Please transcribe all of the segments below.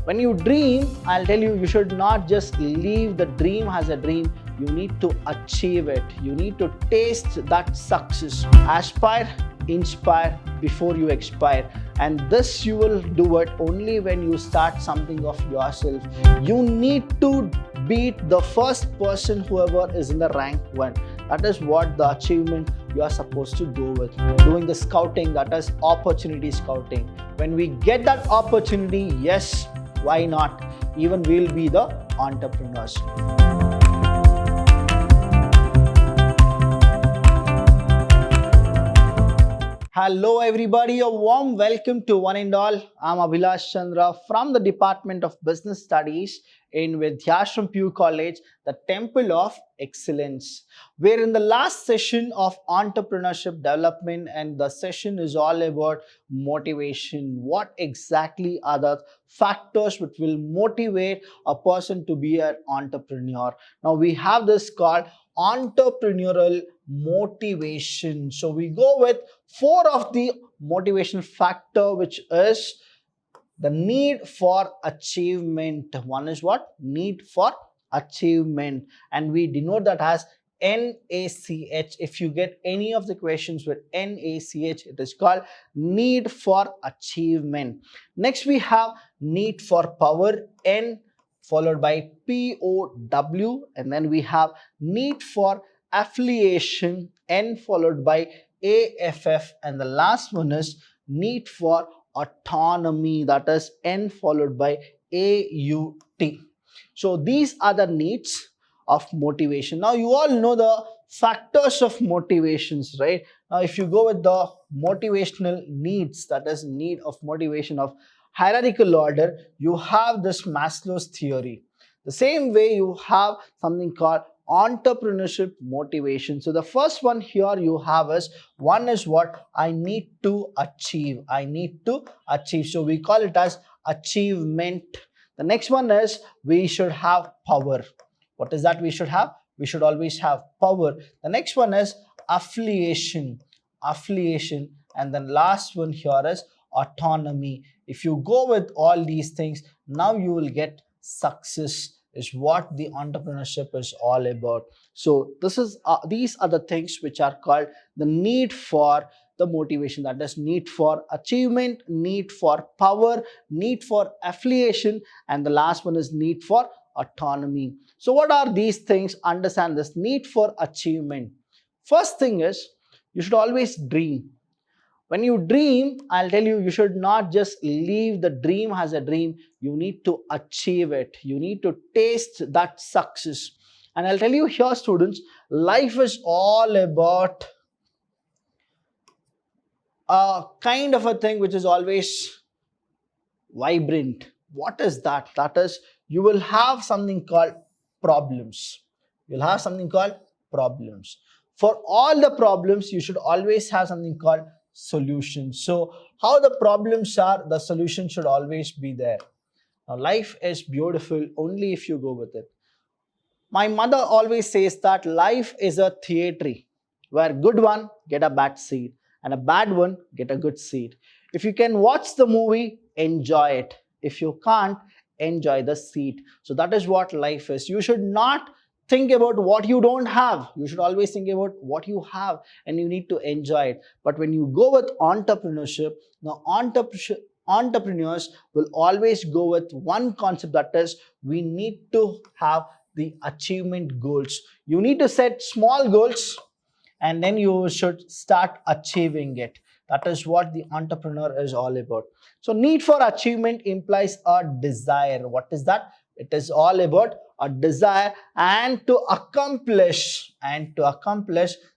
When you dream, I'll tell you, you should not just leave the dream as a dream. You need to achieve it. You need to taste that success. Aspire, inspire before you expire. And this you will do it only when you start something of yourself. You need to beat the first person, whoever is in the rank 1. That is what the achievement you are supposed to go with. Doing the scouting, that is opportunity scouting. When we get that opportunity, yes, why not? Even we'll be the entrepreneurs. Hello everybody, a warm welcome to one and all. I'm Vidhyaashram from the Department of Business Studies in Vidhyaashram PU College, the Temple of Excellence. We're in the last session of entrepreneurship development, and the session is all about motivation. What exactly are the factors which will motivate a person to be an entrepreneur? Now we have this called entrepreneurial motivation. So we go with 4 of the motivation factor, which is the need for achievement. One is what? Need for achievement, and we denote that as NACH. If you get any of the questions with NACH, it is called need for achievement. Next we have need for power, N followed by POW, and then we have need for affiliation, N followed by AFF, and the last one is need for autonomy, that is N followed by AUT. So these are the needs of motivation. Now you all know the factors of motivations, right? Now if you go with the motivational needs, that is need of motivation of hierarchical order, you have this Maslow's theory. The same way you have something called entrepreneurship motivation. So the first one here you have is, one is what? I need to achieve. I need to achieve. So we call it as achievement. The next one is we should have power. What is that we should have? We should always have power. The next one is affiliation. Affiliation. And then last one here is autonomy. If you go with all these things, now you will get success, is what the entrepreneurship is all about. So this is these are the things which are called the need for the motivation, that is need for achievement, need for power, need for affiliation, and the last one is need for autonomy. So what are these things? Understand this need for achievement. First thing is, you should always dream. When you dream, I'll tell you, you should not just leave the dream as a dream. You need to achieve it. You need to taste that success. And I'll tell you here, students, life is all about a kind of a thing which is always vibrant. What is that? That is, you will have something called problems. You'll have something called problems. For all the problems, you should always have something called solutions. So how the problems are, the solution should always be there. Now life is beautiful only if you go with it. My mother always says that life is a theatre where good one get a bad seat and a bad one get a good seat. If you can watch the movie, enjoy it. If you can't, enjoy the seat. So that is what life is. You should not think about what you don't have. You should always think about what you have, and you need to enjoy it. But when you go with entrepreneurship, now entrepreneurs will always go with one concept, that is, we need to have the achievement goals. You need to set small goals and then you should start achieving it. That is what the entrepreneur is all about. So need for achievement implies a desire. What is that? It is all about a desire and to accomplish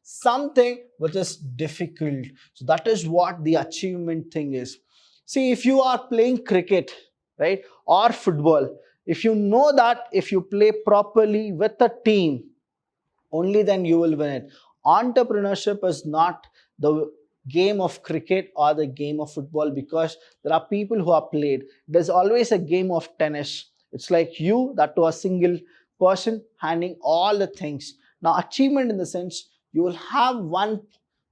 something which is difficult. So that is what the achievement thing is. See, if you are playing cricket, right, or football, if you know that if you play properly with a team, only then you will win it. Entrepreneurship is not the game of cricket or the game of football, because there are people who are played. There's always a game of tennis. It's like you, that to a single person handling all the things. Now achievement in the sense, you will have one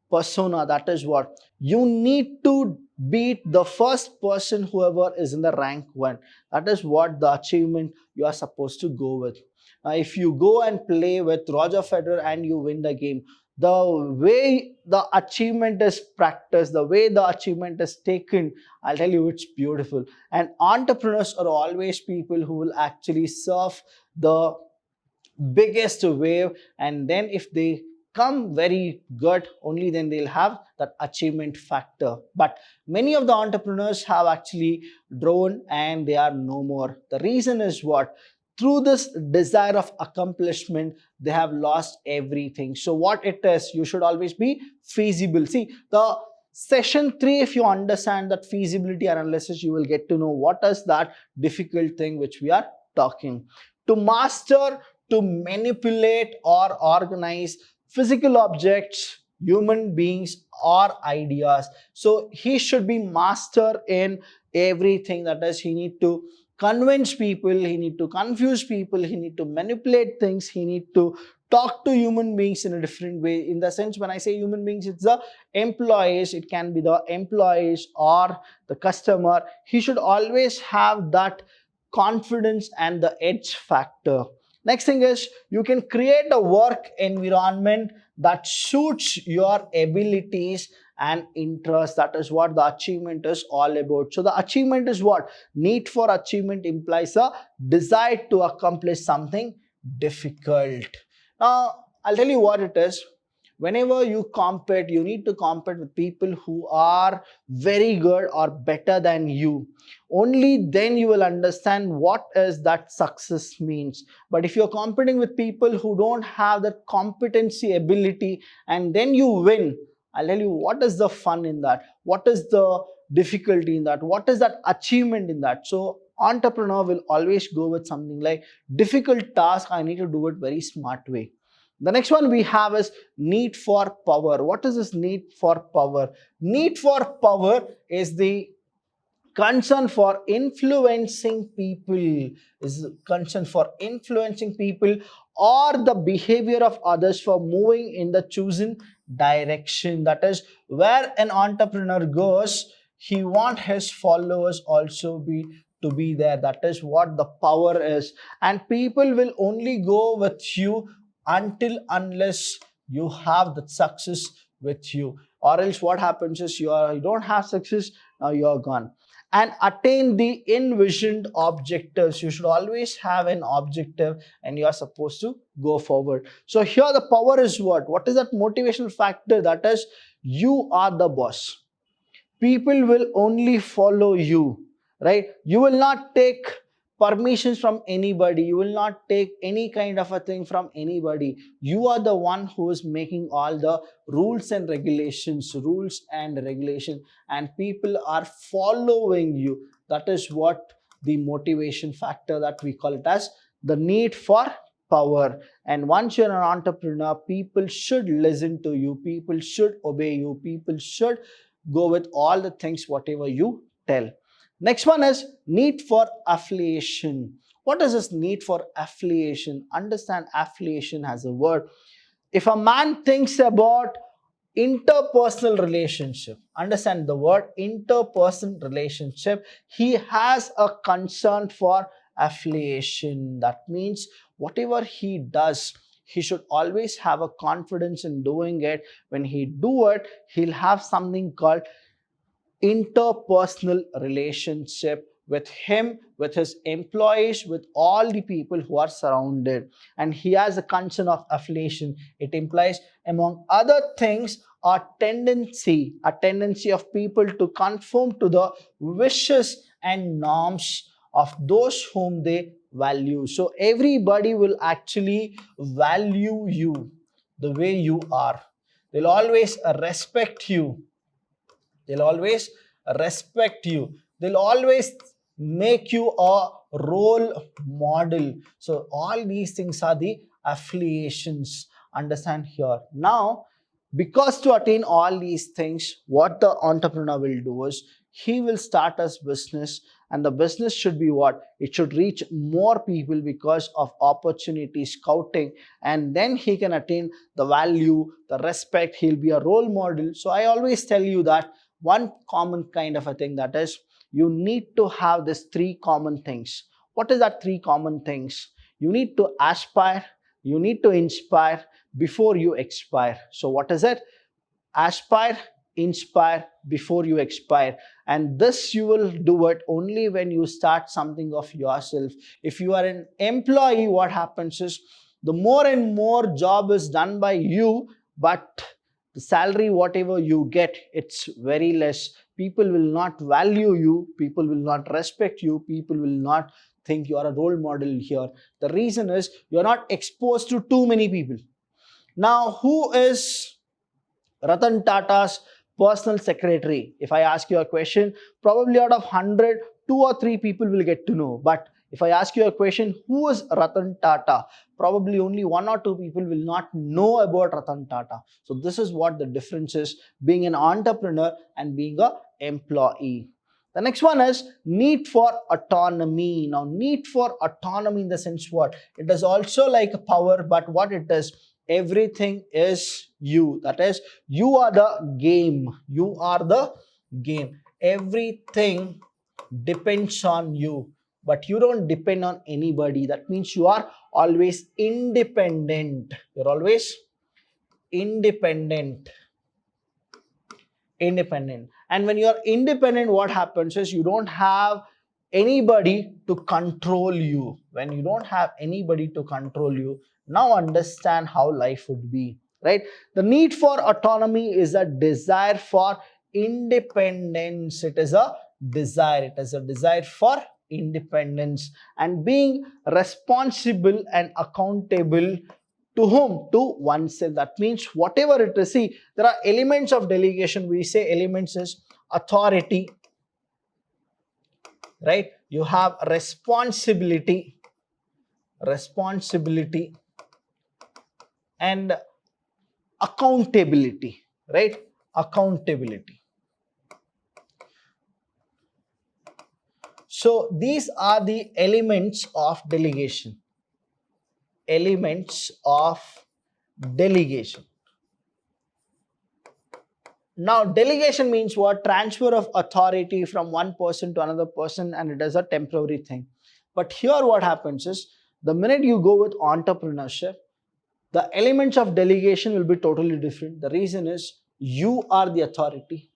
persona, that is what you need to beat the first person whoever is in the rank 1. That is what the achievement you are supposed to go with. Now if you go and play with Roger Federer and you win the game, the way the achievement is practiced, the way the achievement is taken, I'll tell you, it's beautiful. And entrepreneurs are always people who will actually surf the biggest wave, and then if they come very good, only then they'll have that achievement factor. But many of the entrepreneurs have actually drawn and they are no more. The reason is what? Through this desire of accomplishment, they have lost everything. So what it is, you should always be feasible. See, the session 3, if you understand that feasibility analysis, you will get to know what is that difficult thing which we are talking. To master, to manipulate or organize physical objects, human beings or ideas. So he should be master in everything. That is, he need to convince people, he need to confuse people, he need to manipulate things, he need to talk to human beings in a different way. In the sense, when I say human beings, it's the employees, it can be the employees or the customer. He should always have that confidence and the edge factor. Next thing is, you can create a work environment that suits your abilities and interests. That is what the achievement is all about. So the achievement is what? Need for achievement implies a desire to accomplish something difficult. Now, I'll tell you what it is. Whenever you compete, you need to compete with people who are very good or better than you. Only then you will understand what is that success means. But if you're competing with people who don't have that competency ability and then you win, I'll tell you what is the fun in that, what is the difficulty in that, what is that achievement in that. So entrepreneur will always go with something like difficult task, I need to do it very smart way. The next one we have is need for power. What is this need for power? Need for power is the concern for influencing people, is concern for influencing people or the behavior of others for moving in the chosen direction. That is, where an entrepreneur goes, he wants his followers also to be there. That is what the power is. And people will only go with you unless you have the success with you, or else what happens is you don't have success, now you're gone. And attain the envisioned objectives. You should always have an objective and you are supposed to go forward. So here the power is what is that motivational factor? That is, you are the boss, people will only follow you, right? You will not take permissions from anybody, you will not take any kind of a thing from anybody. You are the one who is making all the rules and regulations, and people are following you. That is what the motivation factor that we call it as the need for power. And once you're an entrepreneur, people should listen to you, people should obey you, people should go with all the things whatever you tell. Next one is need for affiliation. What is this need for affiliation? Understand affiliation as a word. If a man thinks about interpersonal relationship, understand the word interpersonal relationship, he has a concern for affiliation. That means whatever he does, he should always have a confidence in doing it. When he do it, he'll have something called interpersonal relationship with him, with his employees, with all the people who are surrounded. And he has a concern of affiliation. It implies, among other things, a tendency of people to conform to the wishes and norms of those whom they value. So everybody will actually value you the way you are. They'll always respect you. They'll always respect you. They'll always make you a role model. So all these things are the affiliations. Understand here. Now, because to attain all these things, what the entrepreneur will do is he will start his business, and the business should be what? It should reach more people because of opportunity scouting, and then he can attain the value, the respect, he'll be a role model. So I always tell you that one common kind of a thing, that is you need to have these three common things. What is that three common things? You need to aspire, you need to inspire before you expire. So what is it? Aspire, inspire before you expire. And this you will do it only when you start something of yourself. If you are an employee, what happens is the more and more job is done by you, but the salary whatever you get, it's very less. People will not value you, people will not respect you, people will not think you are a role model here. The reason is you're not exposed to too many people. Now, who is Ratan Tata's personal secretary? If I ask you a question, probably out of 100, 2 or 3 people will get to know. But if I ask you a question, who is Ratan Tata? Probably only 1 or 2 people will not know about Ratan Tata. So this is what the difference is, being an entrepreneur and being an employee. The next one is need for autonomy. Now, need for autonomy in the sense what? It is also like a power, but what it is, everything is you. That is, you are the game. You are the game. Everything depends on you, but you don't depend on anybody. That means you are always independent. You're always independent. And when you're independent, what happens is you don't have anybody to control you. When you don't have anybody to control you, now understand how life would be, right? The need for autonomy is a desire for independence. It is a desire. It is a desire for independence and being responsible and accountable to whom? To oneself. That means whatever it is, see, there are elements of delegation. We say elements is authority, right? You have responsibility and accountability, right? Accountability. So these are the elements of delegation. Elements of delegation. Now, delegation means what? Transfer of authority from one person to another person, and it is a temporary thing. But here what happens is, the minute you go with entrepreneurship, the elements of delegation will be totally different. The reason is you are the authority,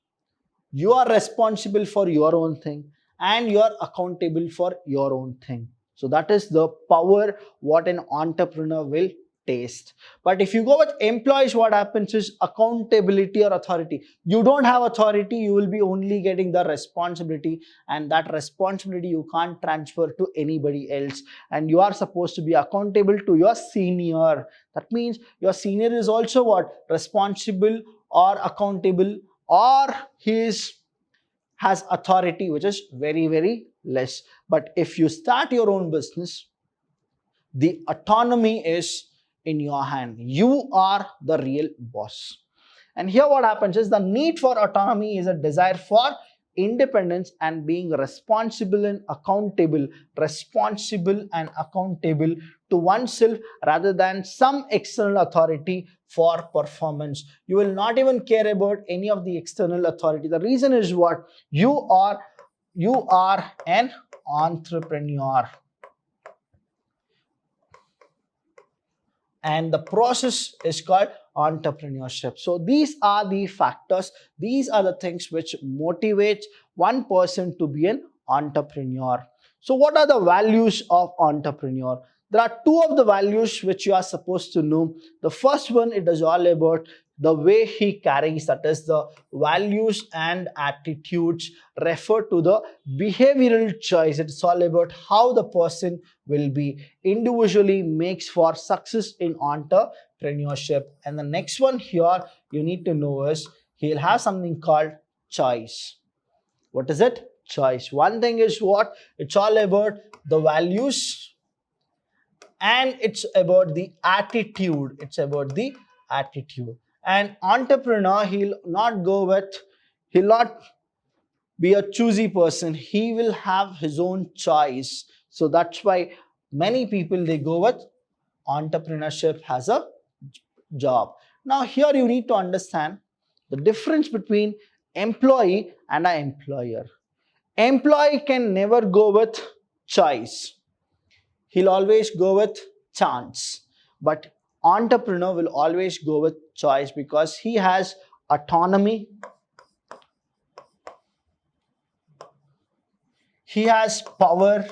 you are responsible for your own thing, and you are accountable for your own thing. So that is the power what an entrepreneur will taste. But if you go with employees, what happens is accountability or authority. You don't have authority, you will be only getting the responsibility, and that responsibility you can't transfer to anybody else. And you are supposed to be accountable to your senior. That means your senior is also what? Responsible or accountable, or has authority, which is very, very less. But if you start your own business, the autonomy is in your hand. You are the real boss. And here what happens is the need for autonomy is a desire for independence and being responsible and accountable to oneself rather than some external authority for performance. You will not even care about any of the external authority. The reason is what? You are an entrepreneur. And the process is called entrepreneurship. So these are the factors, these are the things which motivate one person to be an entrepreneur. So what are the values of entrepreneur? There are 2 of the values which you are supposed to know. The first one, it is all about the way he carries, that is the values and attitudes refer to the behavioral choice. It's all about how the person will be individually makes for success in entrepreneurship. And the next one here you need to know is he'll have something called choice. What is it? Choice. One thing is what? It's all about the values and it's about the attitude. It's about the attitude. And entrepreneur, he'll not be a choosy person. He will have his own choice. So that's why many people, they go with entrepreneurship as a job. Now here you need to understand the difference between employee and an employer. Employee can never go with choice. He'll always go with chance. But entrepreneur will always go with choice because he has autonomy, he has power,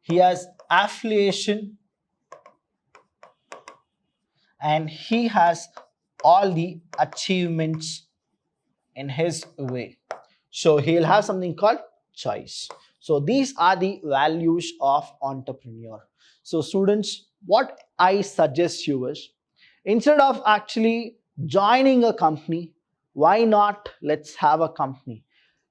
he has affiliation, and he has all the achievements in his way. So he'll have something called choice. So these are the values of entrepreneur. So students, what I suggest you is, instead of actually joining a company, why not let's have a company?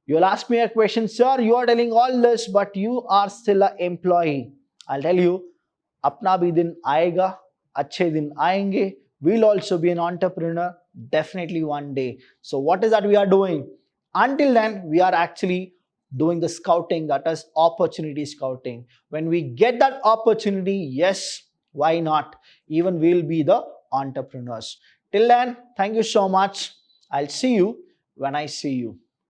You'll ask me a question, sir, you are telling all this, but you are still an employee. I'll tell you, apna bhi din aayega, अच्छे दिन आएंगे. We'll also be an entrepreneur definitely one day. So what is that we are doing? Until then, we are actually doing the scouting, that is opportunity scouting. When we get that opportunity, yes, why not? Even we'll be the entrepreneurs. Till then, thank you so much. I'll see you when I see you.